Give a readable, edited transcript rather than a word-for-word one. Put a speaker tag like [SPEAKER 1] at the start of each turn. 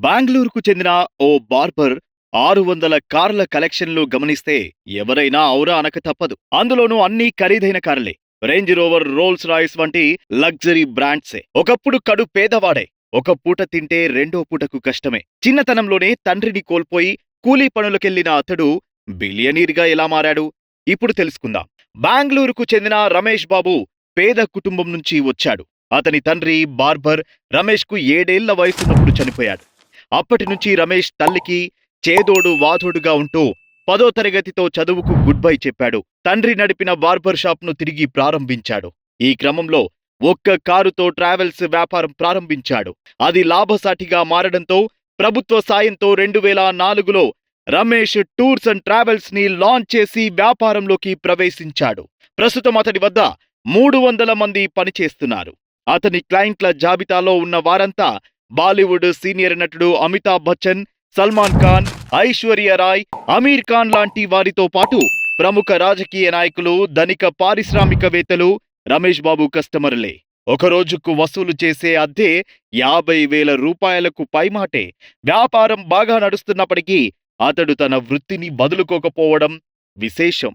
[SPEAKER 1] బెంగళూరుకు చెందిన ఓ బార్బర్ 600 కార్ల కలెక్షన్లు గమనిస్తే ఎవరైనా ఔరా అనక తప్పదు. అందులోనూ అన్నీ ఖరీదైన కార్లే. రేంజ్ రోవర్, రోల్స్ రాయ్స్ వంటి లగ్జరీ బ్రాండ్సే. ఒకప్పుడు కడు పేదవాడే. ఒక పూట తింటే రెండో పూటకు కష్టమే. చిన్నతనంలోనే తండ్రిని కోల్పోయి కూలీ పనులకెళ్లిన అతడు బిలియనీర్గా ఎలా మారాడు? ఇప్పుడు తెలుసుకుందాం. బెంగళూరుకు చెందిన రమేష్ బాబు పేద కుటుంబం నుంచి వచ్చాడు. అతని తండ్రి బార్బర్ రమేష్కు 7 ఏళ్ల వయసున్నప్పుడు చనిపోయాడు. అప్పటి నుంచి రమేష్ తల్లికి చేదోడు వాదోడుగా ఉంటూ 10వ తరగతితో చదువుకు గుడ్ బై చెప్పాడు. తండ్రి నడిపిన బార్బర్ షాప్ను తిరిగి ప్రారంభించాడు. ఈ క్రమంలో ఒక్క కారుతో ట్రావెల్స్ వ్యాపారం ప్రారంభించాడు. అది లాభసాటిగా మారడంతో ప్రభుత్వ సాయంతో 2004లో రమేష్ టూర్స్ అండ్ ట్రావెల్స్ ని లాంచ్ చేసి వ్యాపారంలోకి ప్రవేశించాడు. ప్రస్తుతం అతడి వద్ద 300 మంది పనిచేస్తున్నారు. అతని క్లయింట్ల జాబితాలో ఉన్న వారంతా బాలీవుడ్ సీనియర్ నటుడు అమితాబ్ బచ్చన్, సల్మాన్ ఖాన్, ఐశ్వర్య రాయ్, అమీర్ ఖాన్ లాంటి వారితో పాటు ప్రముఖ రాజకీయ నాయకులు, ధనిక పారిశ్రామికవేత్తలు రమేష్ బాబు కస్టమర్లే. ఒక రోజుకు వసూలు చేసే అద్దె 50,000 రూపాయలకు పైమాటే. వ్యాపారం బాగా నడుస్తున్నప్పటికీ అతడు తన వృత్తిని వదులుకోకపోవడం విశేషం.